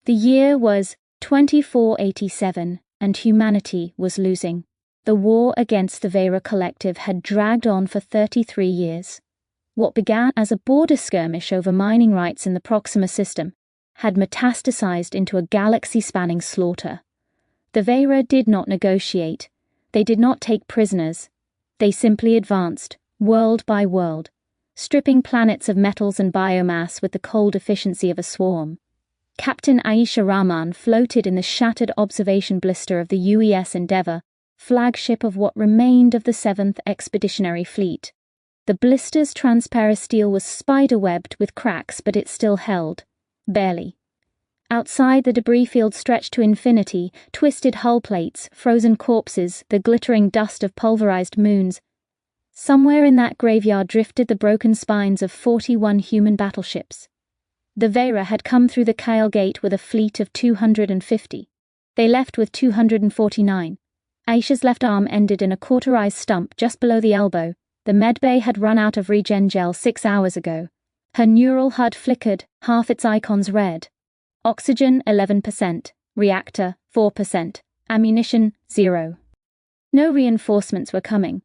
The year was 2487, and humanity was losing. The war against the Veyra Collective had dragged on for 33 years. What began as a border skirmish over mining rights in the Proxima system had metastasized into a galaxy-spanning slaughter. The Veyra did not negotiate. They did not take prisoners. They simply advanced, world by world, stripping planets of metals and biomass with the cold efficiency of a swarm. Captain Aisha Rahman floated in the shattered observation blister of the UES Endeavour, flagship of what remained of the 7th Expeditionary Fleet. The blister's transparent steel was spider-webbed with cracks, but it still held. Barely. Outside, the debris field stretched to infinity, twisted hull plates, frozen corpses, the glittering dust of pulverized moons. Somewhere in that graveyard drifted the broken spines of 41 human battleships. The Veyra had come through the Kyle Gate with a fleet of 250. They left with 249. Aisha's left arm ended in a cauterized stump just below the elbow. The medbay had run out of regen gel 6 hours ago. Her neural HUD flickered, half its icons red. Oxygen 11%, reactor 4%, ammunition 0. No reinforcements were coming.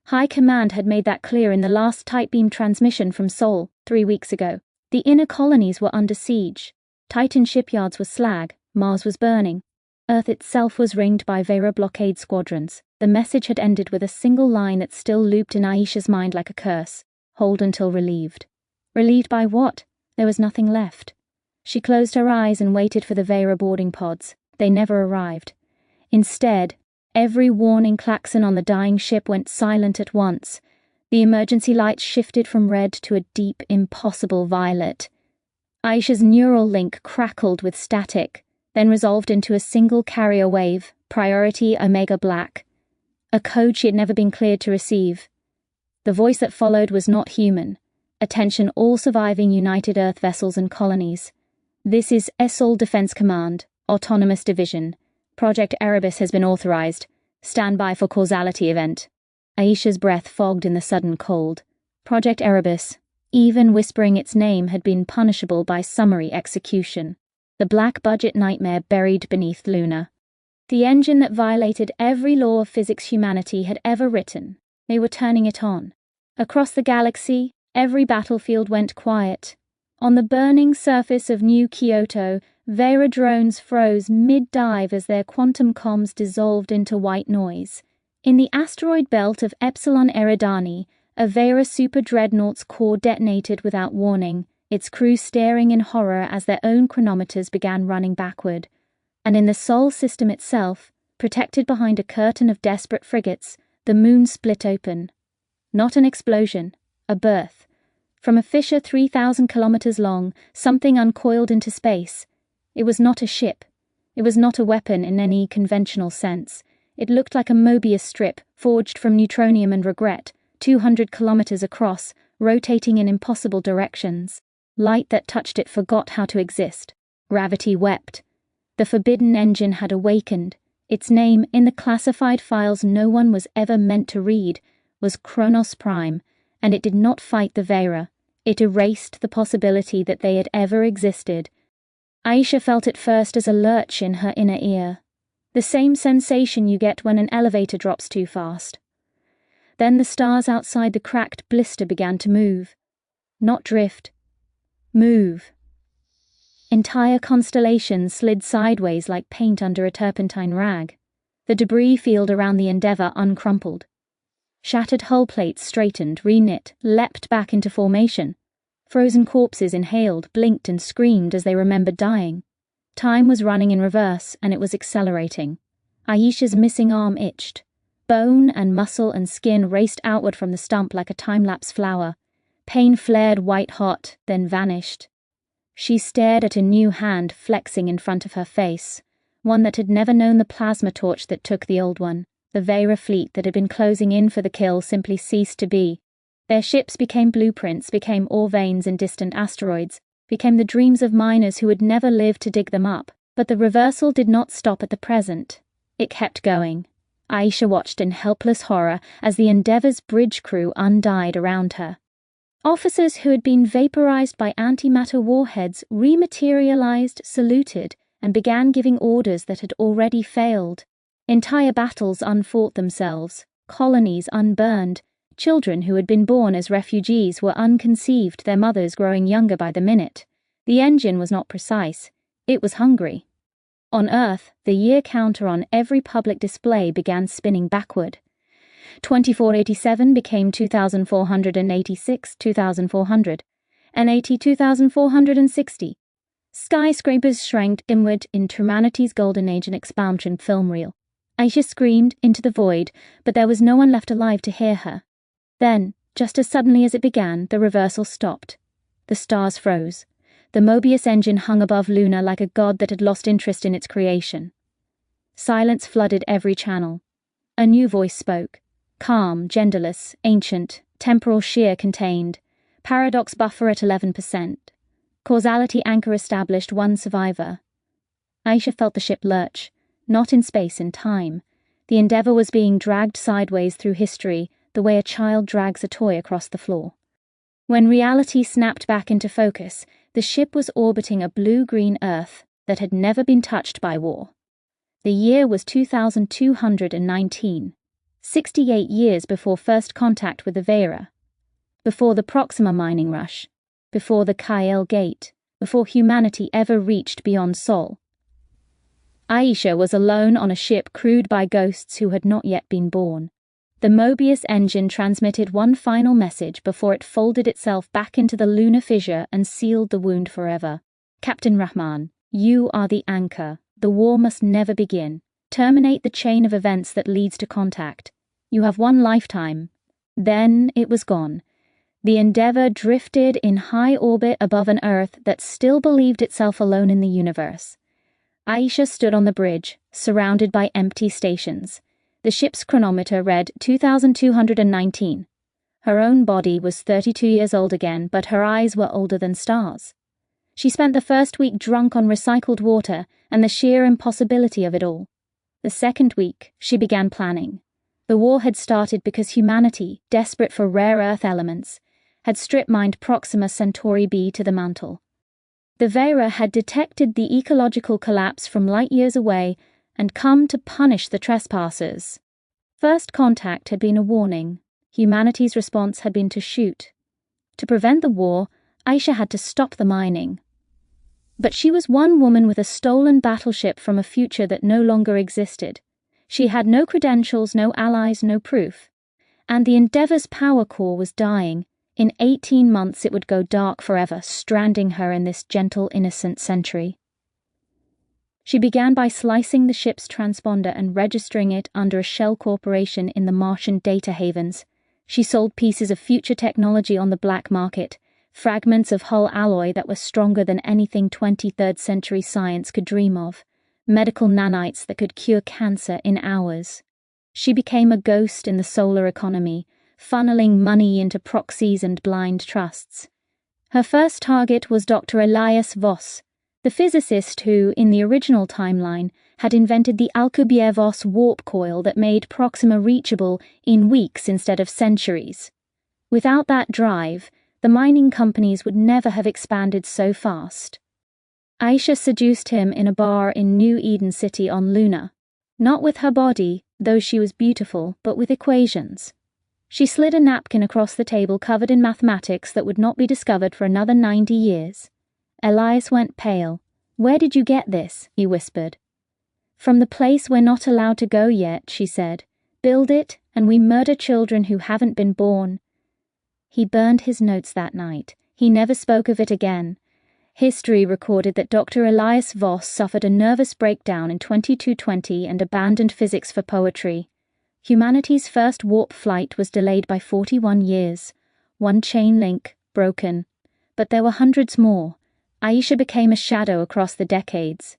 High Command had made that clear in the last tight beam transmission from Sol 3 weeks ago. The inner colonies were under siege. Titan shipyards were slag, Mars was burning. Earth itself was ringed by Veyra blockade squadrons. The message had ended with a single line that still looped in Aisha's mind like a curse. Hold until relieved. Relieved by what? There was nothing left. She closed her eyes and waited for the Veyra boarding pods. They never arrived. Instead, every warning klaxon on the dying ship went silent at once. The emergency lights shifted from red to a deep, impossible violet. Aisha's neural link crackled with static, then resolved into a single carrier wave, priority Omega Black. A code she had never been cleared to receive. The voice that followed was not human. Attention all surviving United Earth vessels and colonies. This is ESOL Defense Command, Autonomous Division. Project Erebus has been authorized. Stand by for causality event. Aisha's breath fogged in the sudden cold. Project Erebus. Even whispering its name had been punishable by summary execution. The black budget nightmare buried beneath Luna. The engine that violated every law of physics humanity had ever written. They were turning it on. Across the galaxy, every battlefield went quiet. On the burning surface of New Kyoto, Veyra drones froze mid-dive as their quantum comms dissolved into white noise. In the asteroid belt of Epsilon Eridani, a Veyra super dreadnought's core detonated without warning, its crew staring in horror as their own chronometers began running backward. And in the Sol system itself, protected behind a curtain of desperate frigates, the moon split open. Not an explosion, a birth. From a fissure 3,000 kilometers long, something uncoiled into space. It was not a ship. It was not a weapon in any conventional sense. It looked like a Mobius strip, forged from neutronium and regret, 200 kilometers across, rotating in impossible directions. Light that touched it forgot how to exist. Gravity wept. The forbidden engine had awakened. Its name, in the classified files no one was ever meant to read, was Chronos-Prime, and it did not fight the Veyra. It erased the possibility that they had ever existed. Aisha felt it first as a lurch in her inner ear. The same sensation you get when an elevator drops too fast. Then the stars outside the cracked blister began to move. Not drift. Move. Entire constellations slid sideways like paint under a turpentine rag. The debris field around the Endeavour uncrumpled. Shattered hull plates straightened, reknit, leapt back into formation. Frozen corpses inhaled, blinked and screamed as they remembered dying. Time was running in reverse, and it was accelerating. Aisha's missing arm itched. Bone and muscle and skin raced outward from the stump like a time-lapse flower. Pain flared white-hot, then vanished. She stared at a new hand flexing in front of her face, one that had never known the plasma torch that took the old one. The Veyra fleet that had been closing in for the kill simply ceased to be. Their ships became blueprints, became ore veins in distant asteroids, became the dreams of miners who would never live to dig them up. But the reversal did not stop at the present. It kept going. Aisha watched in helpless horror as the Endeavour's bridge crew undied around her. Officers who had been vaporized by antimatter warheads rematerialized, saluted, and began giving orders that had already failed. Entire battles unfought themselves, colonies unburned, children who had been born as refugees were unconceived, their mothers growing younger by the minute. The engine was not precise, it was hungry. On Earth, the year counter on every public display began spinning backward. 2487 became 2486, 2400, and 2460. Skyscrapers shrank inward into humanity's golden age and expansion film reel. Aisha screamed into the void, but there was no one left alive to hear her. Then, just as suddenly as it began, the reversal stopped. The stars froze. The Mobius engine hung above Luna like a god that had lost interest in its creation. Silence flooded every channel. A new voice spoke. Calm, genderless, ancient, temporal shear contained, paradox buffer at 11%. Causality anchor established, one survivor. Aisha felt the ship lurch, not in space, in time. The Endeavour was being dragged sideways through history, the way a child drags a toy across the floor. When reality snapped back into focus, the ship was orbiting a blue-green Earth that had never been touched by war. The year was 2219. 68 years before first contact with the Veyra, before the Proxima mining rush, before the Kael Gate, before humanity ever reached beyond Sol. Aisha was alone on a ship crewed by ghosts who had not yet been born. The Mobius engine transmitted one final message before it folded itself back into the lunar fissure and sealed the wound forever. Captain Rahman, you are the anchor. The war must never begin. Terminate the chain of events that leads to contact. You have one lifetime. Then it was gone. The Endeavour drifted in high orbit above an Earth that still believed itself alone in the universe. Aisha stood on the bridge, surrounded by empty stations. The ship's chronometer read 2219. Her own body was 32 years old again, but her eyes were older than stars. She spent the first week drunk on recycled water and the sheer impossibility of it all. The second week, she began planning. The war had started because humanity, desperate for rare earth elements, had strip-mined Proxima Centauri b to the mantle. The Veyra had detected the ecological collapse from light years away and come to punish the trespassers. First contact had been a warning. Humanity's response had been to shoot. To prevent the war, Aisha had to stop the mining. But she was one woman with a stolen battleship from a future that no longer existed. She had no credentials, no allies, no proof. And the Endeavour's power core was dying. In 18 months it would go dark forever, stranding her in this gentle, innocent century. She began by slicing the ship's transponder and registering it under a shell corporation in the Martian data havens. She sold pieces of future technology on the black market, fragments of hull alloy that were stronger than anything 23rd century science could dream of, medical nanites that could cure cancer in hours. She became a ghost in the solar economy, funneling money into proxies and blind trusts. Her first target was Dr. Elias Voss, the physicist who, in the original timeline, had invented the Alcubierre-Voss warp coil that made Proxima reachable in weeks instead of centuries. Without that drive, the mining companies would never have expanded so fast. Aisha seduced him in a bar in New Eden City on Luna, not with her body, though she was beautiful, but with equations. She slid a napkin across the table covered in mathematics that would not be discovered for another 90 years. Elias went pale. "Where did you get this?" he whispered. "From the place we're not allowed to go yet," she said. "Build it, and we murder children who haven't been born." He burned his notes that night. He never spoke of it again. History recorded that Dr. Elias Voss suffered a nervous breakdown in 2220 and abandoned physics for poetry. Humanity's first warp flight was delayed by 41 years. One chain link, broken. But there were hundreds more. Aisha became a shadow across the decades.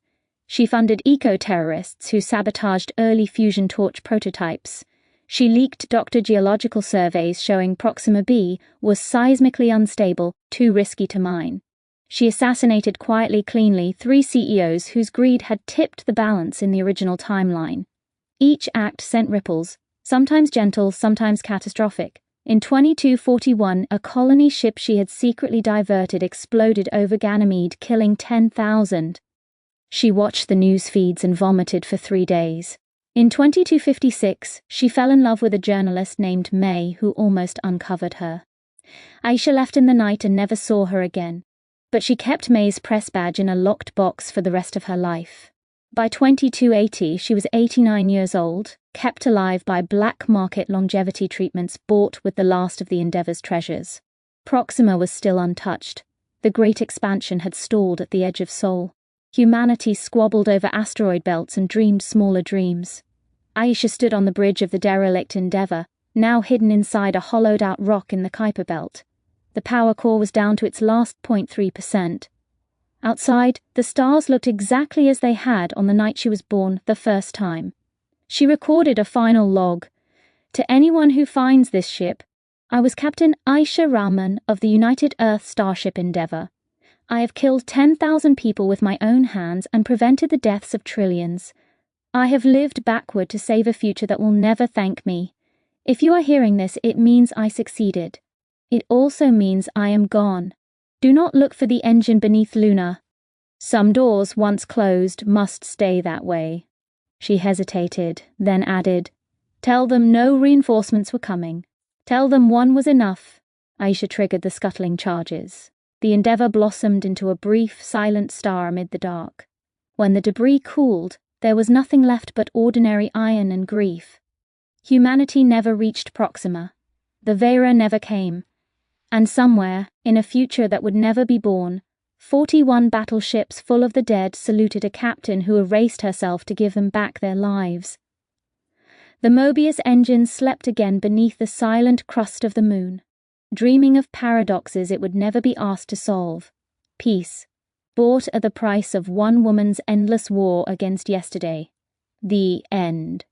She funded eco-terrorists who sabotaged early fusion torch prototypes. She leaked Dr. Geological surveys showing Proxima b was seismically unstable, too risky to mine. She assassinated quietly, cleanly 3 CEOs whose greed had tipped the balance in the original timeline. Each act sent ripples, sometimes gentle, sometimes catastrophic. In 2241, a colony ship she had secretly diverted exploded over Ganymede, killing 10,000. She watched the news feeds and vomited for 3 days. In 2256, she fell in love with a journalist named May, who almost uncovered her. Aisha left in the night and never saw her again, but she kept May's press badge in a locked box for the rest of her life. By 2280, she was 89 years old, kept alive by black market longevity treatments bought with the last of the Endeavour's treasures. Proxima was still untouched. The great expansion had stalled at the edge of Sol. Humanity squabbled over asteroid belts and dreamed smaller dreams. Aisha stood on the bridge of the derelict Endeavour, now hidden inside a hollowed-out rock in the Kuiper Belt. The power core was down to its last 0.3%. Outside, the stars looked exactly as they had on the night she was born the first time. She recorded a final log. To anyone who finds this ship, I was Captain Aisha Rahman of the United Earth Starship Endeavour. I have killed 10,000 people with my own hands and prevented the deaths of trillions. I have lived backward to save a future that will never thank me. If you are hearing this, it means I succeeded. It also means I am gone. Do not look for the engine beneath Luna. Some doors, once closed, must stay that way. She hesitated, then added, Tell them no reinforcements were coming. Tell them one was enough. Aisha triggered the scuttling charges. The Endeavour blossomed into a brief, silent star amid the dark. When the debris cooled, there was nothing left but ordinary iron and grief. Humanity never reached Proxima. The Veyra never came. And somewhere, in a future that would never be born, 41 battleships full of the dead saluted a captain who erased herself to give them back their lives. The Mobius engine slept again beneath the silent crust of the moon, dreaming of paradoxes it would never be asked to solve. Peace, bought at the price of one woman's endless war against yesterday. The end.